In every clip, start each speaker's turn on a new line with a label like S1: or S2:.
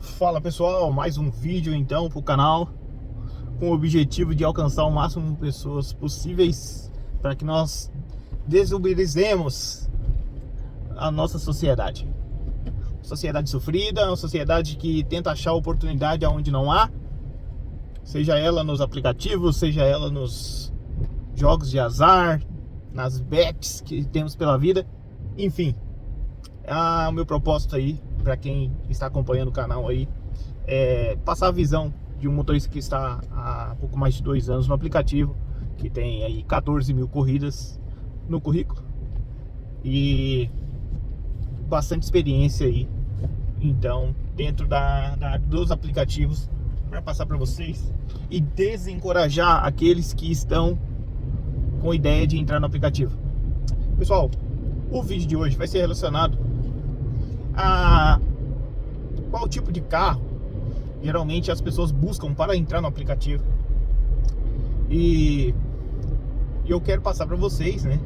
S1: Fala pessoal, mais um vídeo então para o canal com o objetivo de alcançar o máximo de pessoas possíveis para que nós desobedecemos a nossa sociedade. Sociedade sofrida, uma sociedade que tenta achar oportunidade onde não há, seja ela nos aplicativos, seja ela nos jogos de azar, nas bets que temos pela vida, enfim. O meu propósito aí, para quem está acompanhando o canal aí, é passar a visão de um motorista que está há pouco mais de 2 anos no aplicativo, que tem aí 14 mil corridas no currículo e bastante experiência aí, então, dentro dos aplicativos, para passar para vocês e desencorajar aqueles que estão com ideia de entrar no aplicativo. Pessoal, o vídeo de hoje vai ser relacionado a qual tipo de carro geralmente as pessoas buscam para entrar no aplicativo. E eu quero passar para vocês, né,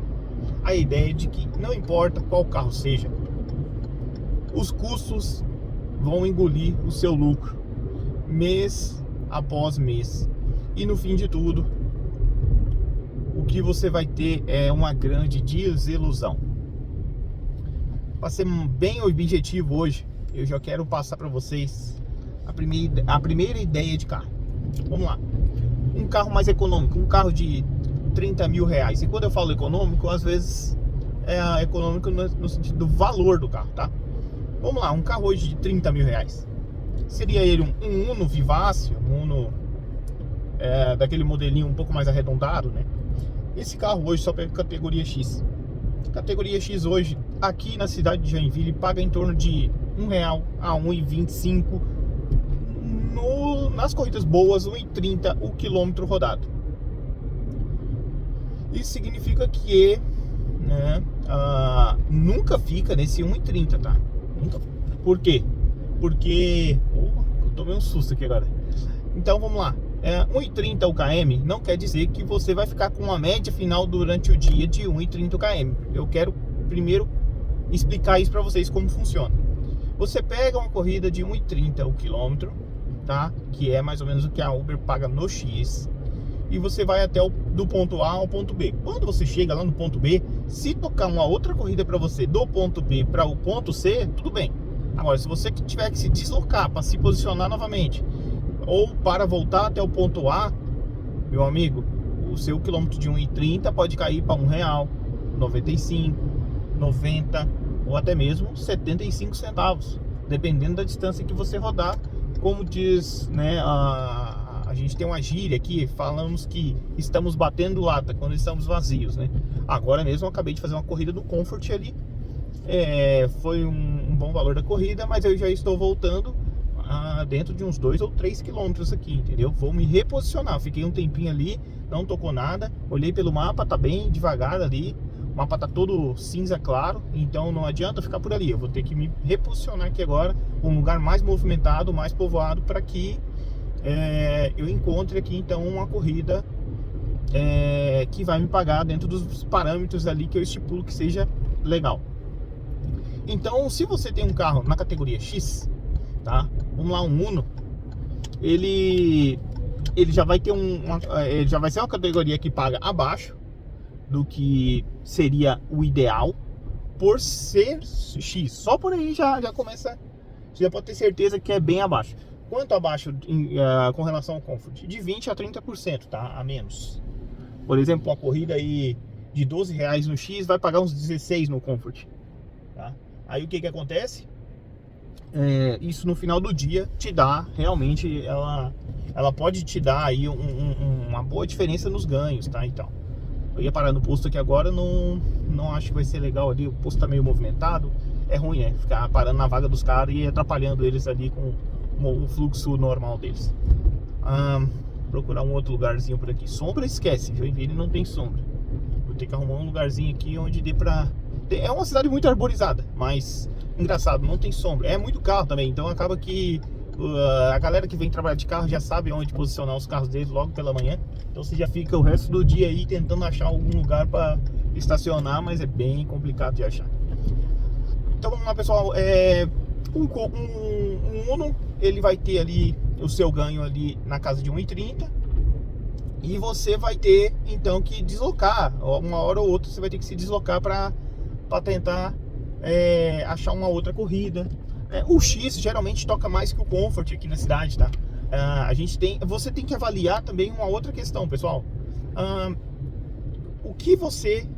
S1: a ideia de que não importa qual carro seja, os custos vão engolir o seu lucro mês após mês, e no fim de tudo o que você vai ter é uma grande desilusão. Para ser bem objetivo hoje, eu já quero passar para vocês a primeira ideia de carro. Vamos lá. Um carro mais econômico, um carro de 30 mil reais. E quando eu falo econômico, às vezes é econômico no sentido do valor do carro, tá? Vamos lá, um carro hoje de 30 mil reais. Seria ele um Uno Vivace, um Uno daquele modelinho um pouco mais arredondado, né? Esse carro hoje só pega categoria X. Categoria X hoje, aqui na cidade de Joinville, paga em torno de R$1 a R$1,25. Nas corridas boas, R$1,30 o quilômetro rodado. Isso significa que, né, nunca fica nesse 1,30, tá? Nunca. Por quê? Porque... eu tomei um susto aqui agora. Então vamos lá. 1,30 o km não quer dizer que você vai ficar com uma média final durante o dia de 1,30 o km. Eu quero primeiro explicar isso para vocês como funciona. Você pega uma corrida de 1,30 o quilômetro, tá? Que é mais ou menos o que a Uber paga no X, e você vai até do ponto A ao ponto B. Quando você chega lá no ponto B, se tocar uma outra corrida para você do ponto B para o ponto C, tudo bem. Agora, se você tiver que se deslocar para se posicionar novamente, ou para voltar até o ponto A, meu amigo, o seu quilômetro de 1,30 pode cair para R$1, 95, 90 ou até mesmo 75 centavos, dependendo da distância que você rodar. Como diz, né, a gente tem uma gíria aqui, falamos que estamos batendo lata quando estamos vazios, né? Agora mesmo eu acabei de fazer uma corrida do Comfort ali, foi um bom valor da corrida, mas eu já estou voltando dentro de uns 2 ou 3 quilômetros aqui, entendeu? Vou me reposicionar. Fiquei um tempinho ali, não tocou nada, olhei pelo mapa, tá bem devagar ali, o mapa tá todo cinza claro, então não adianta ficar por ali. Eu vou ter que me reposicionar aqui agora, um lugar mais movimentado, mais povoado, para que eu encontre aqui então uma corrida que vai me pagar dentro dos parâmetros ali que eu estipulo que seja legal. Então, se você tem um carro na categoria X, tá? Vamos lá, um Uno, ele já vai ter ele já vai ser uma categoria que paga abaixo do que seria o ideal por ser X. Só por aí já começa, você já pode ter certeza que é bem abaixo. Quanto abaixo com relação ao Comfort? De 20 a 30%, tá? A menos. Por exemplo, uma corrida aí de R$12 no X vai pagar uns 16 no Comfort, tá? Aí o que acontece? Isso no final do dia te dá realmente, ela pode te dar aí uma boa diferença nos ganhos, tá? Então, eu ia parar no posto aqui agora, não acho que vai ser legal ali, o posto tá meio movimentado, é ruim, ficar parando na vaga dos caras e atrapalhando eles ali com o fluxo normal deles. Procurar um outro lugarzinho por aqui. Sombra esquece, Joinville não tem sombra. Vou ter que arrumar um lugarzinho aqui onde dê pra... É uma cidade muito arborizada, mas engraçado, não tem sombra. É muito carro também, então acaba que a galera que vem trabalhar de carro já sabe onde posicionar os carros deles logo pela manhã. Então você já fica o resto do dia aí tentando achar algum lugar para estacionar, mas é bem complicado de achar. Então vamos lá, pessoal. Um Uno, ele vai ter ali o seu ganho ali na casa de 1,30 e você vai ter então que deslocar, uma hora ou outra você vai ter que se deslocar para tentar achar uma outra corrida. O X geralmente toca mais que o Comfort aqui na cidade, tá? Você tem que avaliar também uma outra questão, pessoal. O que você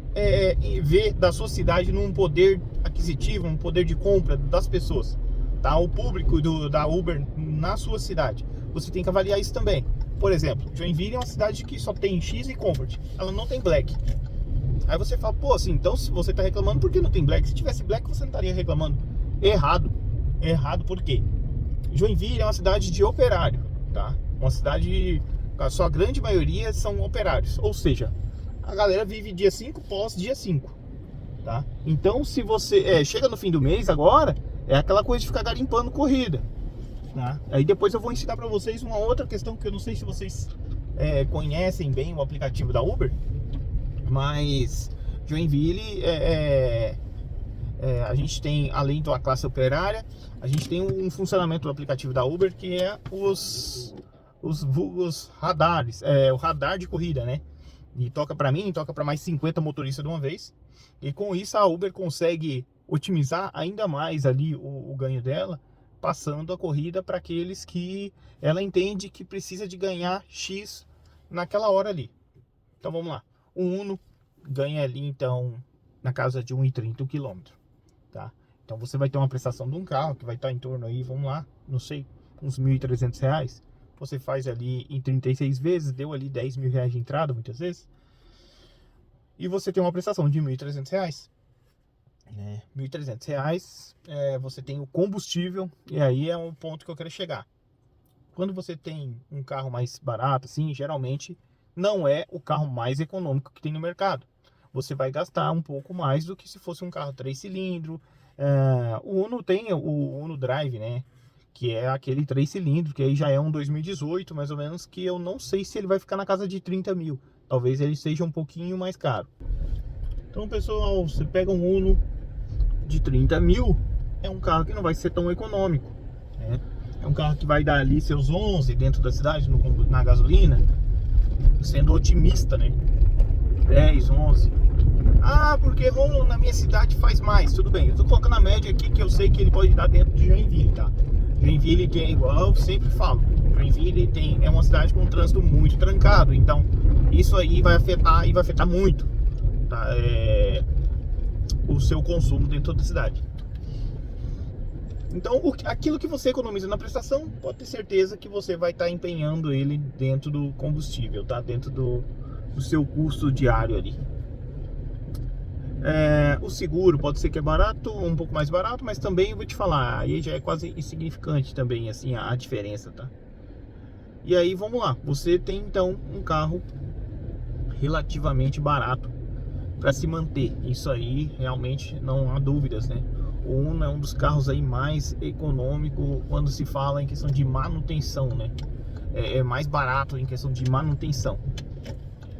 S1: vê da sua cidade num poder aquisitivo, um poder de compra das pessoas, tá? O público da Uber na sua cidade. Você tem que avaliar isso também. Por exemplo, Joinville é uma cidade que só tem X e Comfort, ela não tem Black. Aí você fala, pô, assim, então se você tá reclamando, por que não tem Black? Se tivesse Black, você não estaria reclamando. Errado. Por quê? Joinville é uma cidade de operário, tá? Uma cidade, a sua grande maioria são operários, ou seja, a galera vive dia 5 pós dia 5, tá? Então se você chega no fim do mês agora, é aquela coisa de ficar garimpando corrida, tá? Aí depois eu vou ensinar pra vocês uma outra questão que eu não sei se vocês conhecem bem o aplicativo da Uber, mas Joinville a gente tem, além da classe operária, a gente tem um funcionamento do aplicativo da Uber que é os vulgos radares, o radar de corrida, né? E toca para mim, toca para mais 50 motoristas de uma vez. E com isso a Uber consegue otimizar ainda mais ali o ganho dela, passando a corrida para aqueles que ela entende que precisa de ganhar X naquela hora ali. Então vamos lá. O Uno ganha ali então na casa de 1,30 o quilômetro, tá? Então você vai ter uma prestação de um carro que vai estar em torno aí, vamos lá, não sei, uns R$ 1.300. Você faz ali em 36 vezes, deu ali R$ 10.000 de entrada muitas vezes. E você tem uma prestação de R$ 1.300. R$ 1.300, você tem o combustível, e aí é um ponto que eu quero chegar. Quando você tem um carro mais barato, assim, geralmente não é o carro mais econômico que tem no mercado. Você vai gastar um pouco mais do que se fosse um carro 3 cilindros. O Uno tem o Uno Drive, né? Que é aquele 3 cilindros, que aí já é um 2018, mais ou menos, que eu não sei se ele vai ficar na casa de 30 mil. Talvez ele seja um pouquinho mais caro. Então, pessoal, você pega um Uno de 30 mil, é um carro que não vai ser tão econômico, né? É um carro que vai dar ali seus 11 dentro da cidade, na gasolina, sendo otimista, né? 10, 11. Porque na minha cidade faz mais. Tudo bem, eu tô colocando a média aqui que eu sei que ele pode dar dentro de Joinville, tá? Joinville tem, igual eu sempre falo, Joinville é uma cidade com um trânsito muito trancado. Então isso aí vai afetar, e vai afetar muito, tá? O seu consumo dentro da cidade. Então aquilo que você economiza na prestação, pode ter certeza que você vai estar empenhando ele dentro do combustível, tá? Dentro do seu custo diário ali. O seguro pode ser que é barato, um pouco mais barato, mas também eu vou te falar, aí já é quase insignificante também assim a diferença, tá? E aí vamos lá, você tem então um carro relativamente barato para se manter. Isso aí realmente não há dúvidas, né? O Uno é um dos carros aí mais econômico quando se fala em questão de manutenção, né? É mais barato em questão de manutenção.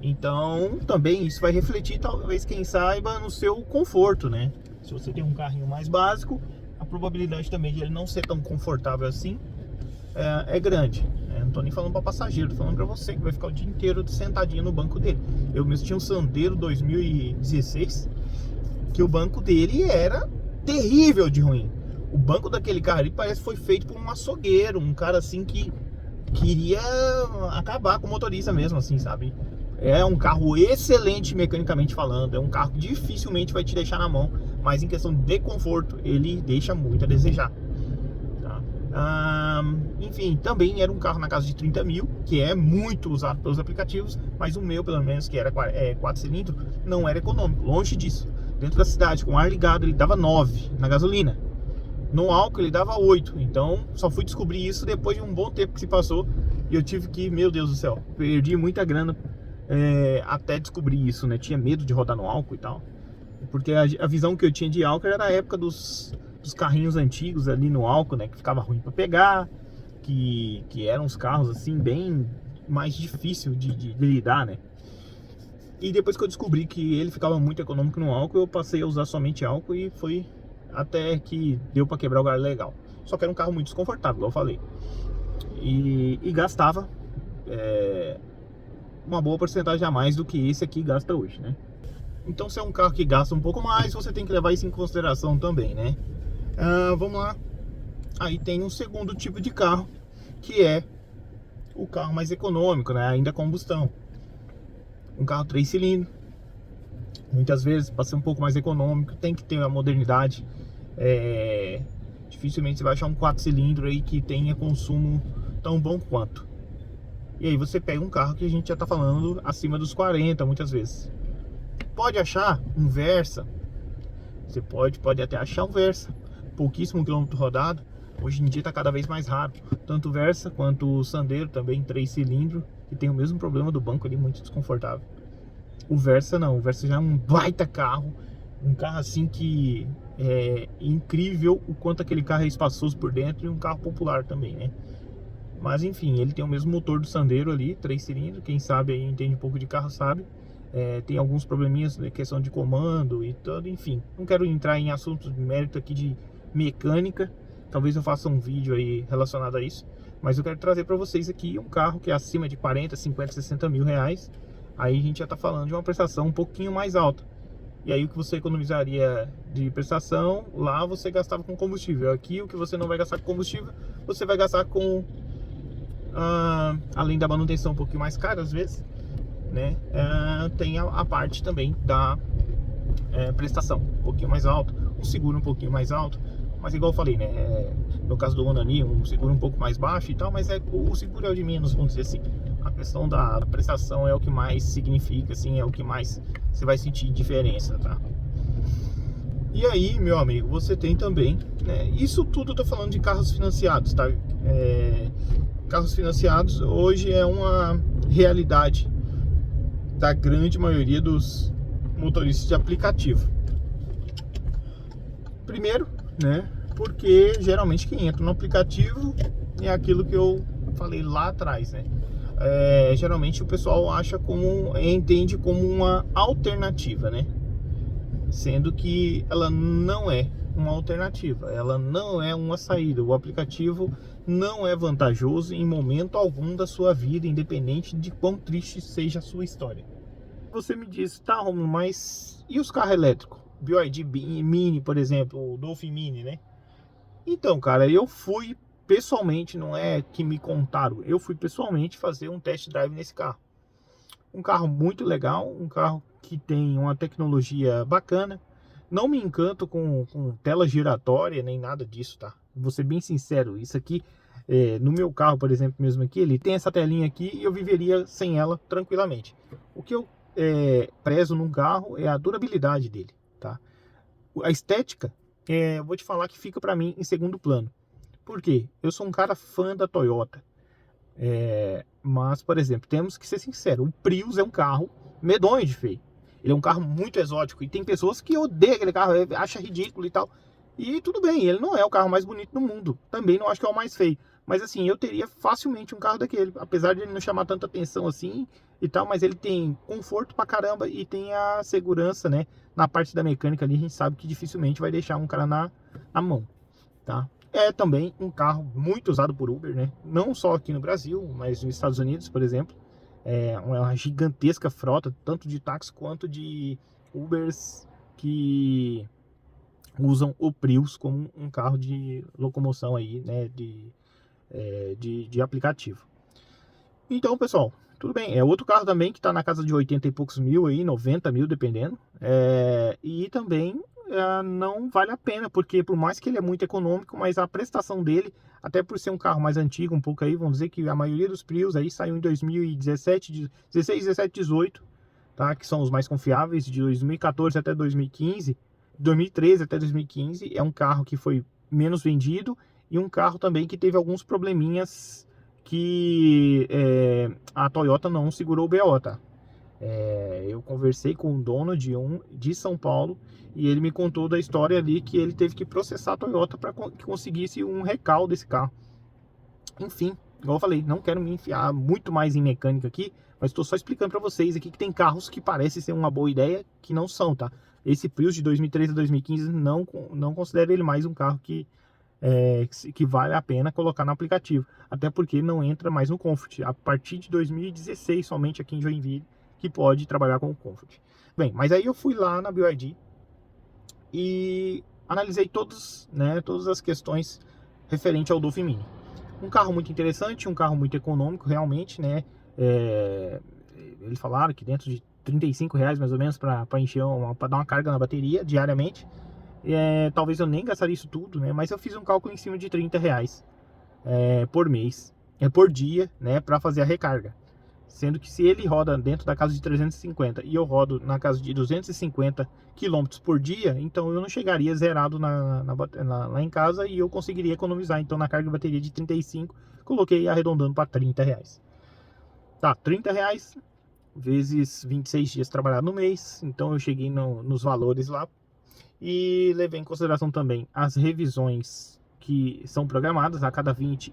S1: Então também isso vai refletir, talvez, quem saiba, no seu conforto, né? Se você tem um carrinho mais básico, a probabilidade também de ele não ser tão confortável assim é grande, né? Não tô nem falando para passageiro, tô falando para você que vai ficar o dia inteiro sentadinho no banco dele. Eu mesmo tinha um Sandero 2016 que o banco dele era terrível de ruim. O banco daquele carro ali parece que foi feito por um açougueiro, um cara assim que queria acabar com o motorista mesmo, assim, sabe? É um carro excelente mecanicamente falando, é um carro que dificilmente vai te deixar na mão, mas em questão de conforto ele deixa muito a desejar, tá? Enfim, também era um carro na casa de 30 mil, que é muito usado pelos aplicativos, mas o meu, pelo menos, que era 4 cilindros, não era econômico, longe disso. Dentro da cidade, com ar ligado, ele dava 9 na gasolina. No álcool ele dava 8, então só fui descobrir isso depois de um bom tempo que se passou. E eu tive que, meu Deus do céu, perdi muita grana até descobrir isso, né? Tinha medo de rodar no álcool e tal, porque a visão que eu tinha de álcool era a época dos carrinhos antigos ali no álcool, né? Que ficava ruim para pegar, que eram uns carros assim bem mais difícil de lidar, né? E depois que eu descobri que ele ficava muito econômico no álcool, eu passei a usar somente álcool e foi até que deu para quebrar o galho legal. Só que era um carro muito desconfortável, igual eu falei. E gastava uma boa porcentagem a mais do que esse aqui gasta hoje, né? Então, se é um carro que gasta um pouco mais, você tem que levar isso em consideração também, né? Vamos lá. Aí tem um segundo tipo de carro, que é o carro mais econômico, né? Ainda combustão. Um carro 3 cilindros. Muitas vezes, para ser um pouco mais econômico, tem que ter a modernidade. Dificilmente você vai achar um 4 cilindros aí que tenha consumo tão bom quanto. E aí você pega um carro que a gente já tá falando acima dos 40 muitas vezes. Pode achar um Versa. Você pode até achar um Versa. Pouquíssimo quilômetro rodado. Hoje em dia tá cada vez mais raro. Tanto o Versa quanto o Sandero também 3 cilindros. Que tem o mesmo problema do banco ali, muito desconfortável. O Versa não, o Versa já é um baita carro. Um carro assim que é incrível o quanto aquele carro é espaçoso por dentro. E um carro popular também, né? Mas enfim, ele tem o mesmo motor do Sandero ali, 3 cilindros. Quem sabe aí entende um pouco de carro sabe. Tem alguns probleminhas na questão de comando e tudo, enfim. Não quero entrar em assuntos de mérito aqui de mecânica. Talvez eu faça um vídeo aí relacionado a isso. Mas eu quero trazer para vocês aqui um carro que é acima de 40, 50, 60 mil reais. Aí a gente já está falando de uma prestação um pouquinho mais alta. E aí o que você economizaria de prestação, lá você gastava com combustível. Aqui o que você não vai gastar com combustível, você vai gastar com... além da manutenção um pouquinho mais cara às vezes, né? Tem a parte também da prestação um pouquinho mais alto, um seguro um pouquinho mais alto. Mas igual eu falei, né? No caso do Onani, um seguro um pouco mais baixo e tal, mas o seguro é o de menos, vamos dizer assim. A questão da prestação é o que mais significa, assim, é o que mais você vai sentir diferença, tá? E aí, meu amigo, você tem também, né? Isso tudo eu tô falando de carros financiados, tá? Carros financiados hoje é uma realidade da grande maioria dos motoristas de aplicativo. Primeiro, né? Porque geralmente quem entra no aplicativo é aquilo que eu falei lá atrás, né? Geralmente o pessoal entende como uma alternativa, né? Sendo que ela não é uma alternativa, ela não é uma saída. O aplicativo não é vantajoso em momento algum da sua vida, independente de quão triste seja a sua história. Você me diz, tá, Romulo, mas e os carros elétricos? BYD Mini, por exemplo, o Dolphin Mini, né? Então, cara, eu fui pessoalmente, não é que me contaram, eu fui pessoalmente fazer um test drive nesse carro. Um carro muito legal, um carro que tem uma tecnologia bacana. Não me encanto com tela giratória nem nada disso, tá? Vou ser bem sincero, isso aqui, no meu carro, por exemplo, mesmo aqui, ele tem essa telinha aqui e eu viveria sem ela tranquilamente. O que eu prezo num carro é a durabilidade dele, tá? A estética, eu vou te falar que fica pra mim em segundo plano. Por quê? Eu sou um cara fã da Toyota. Mas, por exemplo, temos que ser sinceros, o Prius é um carro medonho de feio. Ele é um carro muito exótico e tem pessoas que odeiam aquele carro, acham ridículo e tal. E tudo bem, ele não é o carro mais bonito do mundo. Também não acho que é o mais feio. Mas assim, eu teria facilmente um carro daquele, apesar de ele não chamar tanta atenção assim e tal, mas ele tem conforto pra caramba e tem a segurança, né? Na parte da mecânica ali, a gente sabe que dificilmente vai deixar um cara na mão, tá? É também um carro muito usado por Uber, né? Não só aqui no Brasil, mas nos Estados Unidos, por exemplo. É uma gigantesca frota, tanto de táxi quanto de Ubers que usam o Prius como um carro de locomoção aí, né? De aplicativo. Então, pessoal, tudo bem. É outro carro também que está na casa de 80 e poucos mil aí, 90 mil, dependendo. E também não vale a pena, porque por mais que ele é muito econômico, mas a prestação dele, até por ser um carro mais antigo um pouco aí, vamos dizer que a maioria dos Prius aí saiu em 2017, 16, 17, 18, tá? Que são os mais confiáveis, de 2014 até 2015, 2013 até 2015, é um carro que foi menos vendido e um carro também que teve alguns probleminhas que a Toyota não segurou o BO, tá? Eu conversei com o dono de São Paulo e ele me contou da história ali que ele teve que processar a Toyota para que conseguisse um recall desse carro. Enfim, igual eu falei, não quero me enfiar muito mais em mecânica aqui, mas estou só explicando para vocês aqui que tem carros que parecem ser uma boa ideia, que não são, tá? esse Prius de 2013 a 2015 não considero ele mais um carro que vale a pena colocar no aplicativo, até porque não entra mais no Comfort. A partir de 2016, somente aqui em Joinville, que pode trabalhar com o Comfort. Bem, mas aí eu fui lá na BYD e analisei todas as questões referente ao Dolphin Mini. Um carro muito interessante, um carro muito econômico, realmente, né? Eles falaram que dentro de R$ 35 mais ou menos para encher, para dar uma carga na bateria diariamente. Talvez eu nem gastaria isso tudo, né? Mas eu fiz um cálculo em cima de R$ 30 por mês, por dia, né? Para fazer a recarga. Sendo que se ele roda dentro da casa de 350 e eu rodo na casa de 250 km por dia, então eu não chegaria zerado lá em casa e eu conseguiria economizar. Então na carga de bateria de 35, coloquei arredondando para R$ 30. Tá, R$ 30 vezes 26 dias trabalhado no mês, então eu cheguei nos valores lá e levei em consideração também as revisões que são programadas a cada 20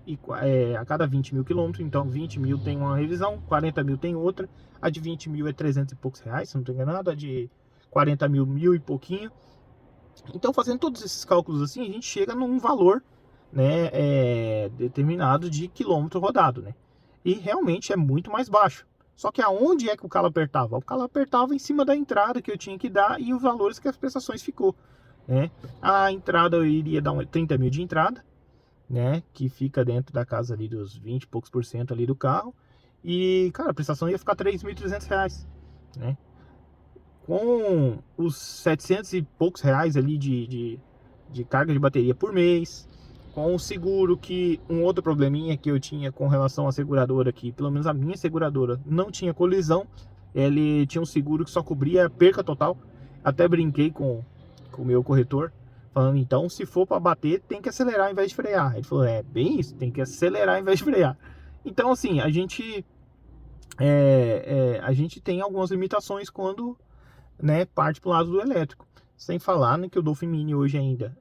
S1: mil quilômetros. Então 20 mil tem uma revisão, 40 mil tem outra, a de 20 mil é 300 e poucos reais, se não estou enganado, a de 40 mil, mil e pouquinho. Então fazendo todos esses cálculos assim, a gente chega num valor, né, determinado de quilômetro rodado, né? E realmente é muito mais baixo. Só que aonde é que o calo apertava? O calo apertava em cima da entrada que eu tinha que dar e os valores que as prestações ficou, né? A entrada eu iria dar 30 mil de entrada, né? Que fica dentro da casa ali dos 20 e poucos % ali do carro. E, cara, a prestação ia ficar R$ 3.300, né? Com os 700 e poucos reais ali de carga de bateria por mês, com o seguro, que um outro probleminha que eu tinha com relação à seguradora, que pelo menos a minha seguradora não tinha colisão, ele tinha um seguro que só cobria perca total. Até brinquei com o meu corretor, falando, então se for para bater, tem que acelerar ao invés de frear. Ele falou, bem isso, tem que acelerar ao invés de frear. Então assim, a gente tem algumas limitações quando, né, parte para o lado do elétrico. Sem falar, né, que o Dolphin Mini hoje ainda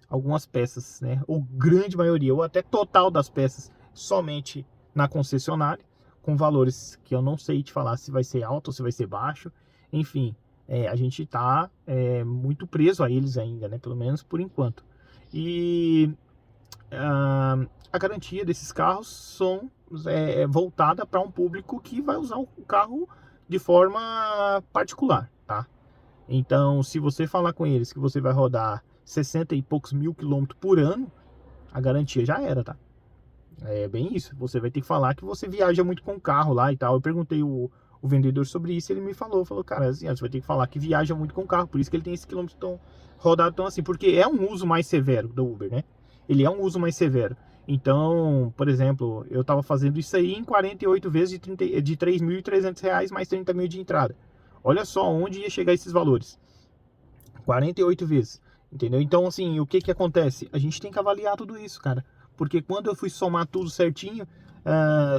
S1: algumas peças, né, ou grande maioria, ou até total das peças, somente na concessionária, com valores que eu não sei te falar se vai ser alto ou se vai ser baixo. Enfim, a gente está muito preso a eles ainda, né, pelo menos por enquanto. E a garantia desses carros é voltada para um público que vai usar o carro de forma particular, tá? Então, se você falar com eles que você vai rodar 60 e poucos mil quilômetros por ano, a garantia já era, tá? É bem isso. Você vai ter que falar que você viaja muito com o carro lá e tal. Eu perguntei o vendedor sobre isso, ele me falou, cara, assim, você vai ter que falar que viaja muito com o carro, por isso que ele tem esse quilômetro tão rodado tão assim, porque é um uso mais severo do Uber, né? Ele é um uso mais severo. Então, por exemplo, eu tava fazendo isso aí em 48 vezes de R$ 3.300 mais 30 mil de entrada. Olha só onde ia chegar esses valores. 48 vezes. Entendeu? Então, assim, o que acontece? A gente tem que avaliar tudo isso, cara. Porque quando eu fui somar tudo certinho,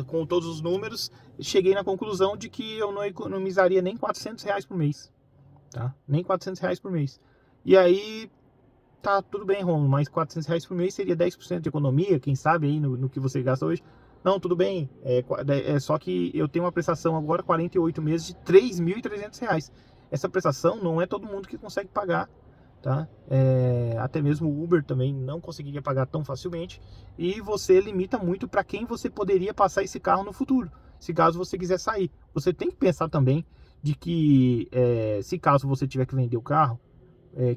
S1: com todos os números, cheguei na conclusão de que eu não economizaria nem R$ 400 por mês. Tá? Nem R$ 400 por mês. E aí, tá tudo bem, Romulo, mas R$ 400 por mês seria 10% de economia, quem sabe aí no que você gasta hoje. Não, tudo bem, só que eu tenho uma prestação agora, 48 meses, de R$ 3.300. Essa prestação não é todo mundo que consegue pagar, tá? Até mesmo o Uber também não conseguiria pagar tão facilmente. E você limita muito para quem você poderia passar esse carro no futuro, se caso você quiser sair. Você tem que pensar também de que, se caso você tiver que vender o carro,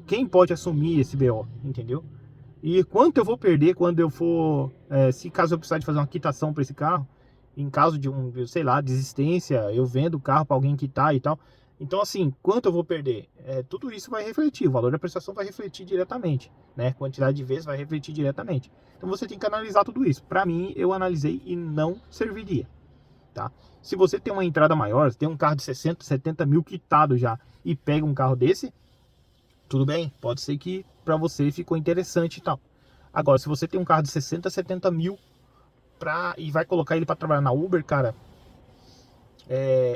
S1: quem pode assumir esse BO, entendeu? E quanto eu vou perder quando eu for, se caso eu precisar de fazer uma quitação para esse carro, em caso de sei lá, desistência, eu vendo o carro para alguém quitar e tal. Então, assim, quanto eu vou perder? Tudo isso vai refletir, o valor da prestação vai refletir diretamente, né? A quantidade de vezes vai refletir diretamente. Então, você tem que analisar tudo isso. Para mim, eu analisei e não serviria, tá? Se você tem uma entrada maior, tem um carro de 60, 70 mil quitado já e pega um carro desse, tudo bem, pode ser que para você ficou interessante e tal. Agora, se você tem um carro de 60, 70 mil e vai colocar ele para trabalhar na Uber, cara,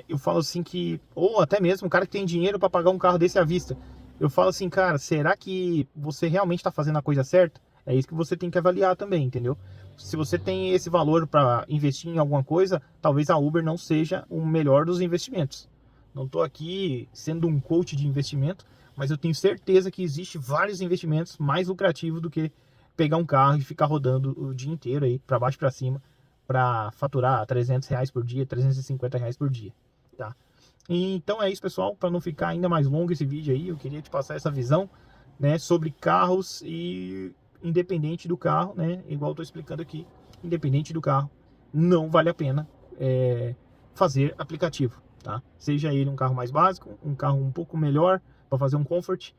S1: eu falo assim que, ou até mesmo um cara que tem dinheiro para pagar um carro desse à vista, eu falo assim, cara, será que você realmente está fazendo a coisa certa? É isso que você tem que avaliar também, entendeu? Se você tem esse valor para investir em alguma coisa, talvez a Uber não seja o melhor dos investimentos, Não estou aqui sendo um coach de investimento, mas eu tenho certeza que existe vários investimentos mais lucrativos do que pegar um carro e ficar rodando o dia inteiro aí, para baixo e para cima, para faturar R$300 por dia, R$350 por dia, tá? Então é isso, pessoal. Para não ficar ainda mais longo esse vídeo aí, eu queria te passar essa visão, né, sobre carros e independente do carro, né, igual eu tô explicando aqui, independente do carro, não vale a pena fazer aplicativo, tá? Seja ele um carro mais básico, um carro um pouco melhor para fazer um comfort,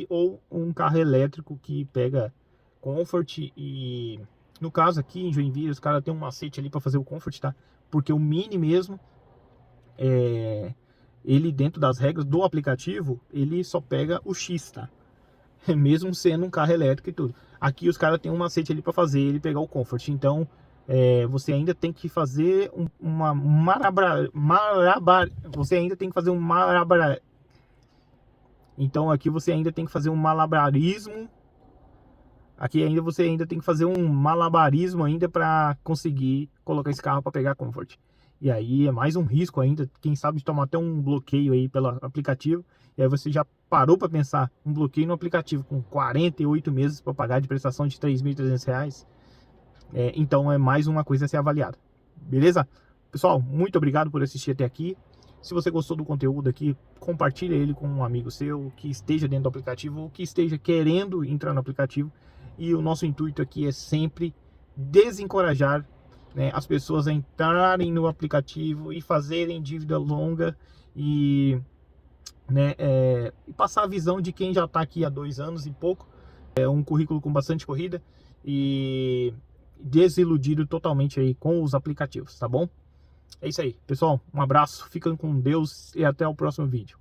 S1: ou um carro elétrico que pega comfort. E no caso aqui em Joinville, os caras têm um macete ali para fazer o comfort, tá? Porque o Mini mesmo, ele dentro das regras do aplicativo, ele só pega o X, tá? Mesmo sendo um carro elétrico e tudo. Aqui os caras têm um macete ali para fazer ele pegar o comfort. Então você ainda tem que fazer você ainda tem que fazer um malabar. Então aqui você ainda tem que fazer um malabarismo. Aqui ainda você ainda tem que fazer um malabarismo ainda para conseguir colocar esse carro para pegar comfort. E aí é mais um risco ainda, quem sabe tomar até um bloqueio aí pelo aplicativo. E aí você já parou para pensar um bloqueio no aplicativo com 48 meses para pagar de prestação de R$3.300. Então é mais uma coisa a ser avaliada. Beleza? Pessoal, muito obrigado por assistir até aqui. Se você gostou do conteúdo aqui, compartilha ele com um amigo seu que esteja dentro do aplicativo ou que esteja querendo entrar no aplicativo. E o nosso intuito aqui é sempre desencorajar, né, as pessoas a entrarem no aplicativo e fazerem dívida longa e, né, e passar a visão de quem já está aqui há 2 anos e pouco, um currículo com bastante corrida e desiludido totalmente aí com os aplicativos, tá bom? É isso aí, pessoal, um abraço, fiquem com Deus e até o próximo vídeo.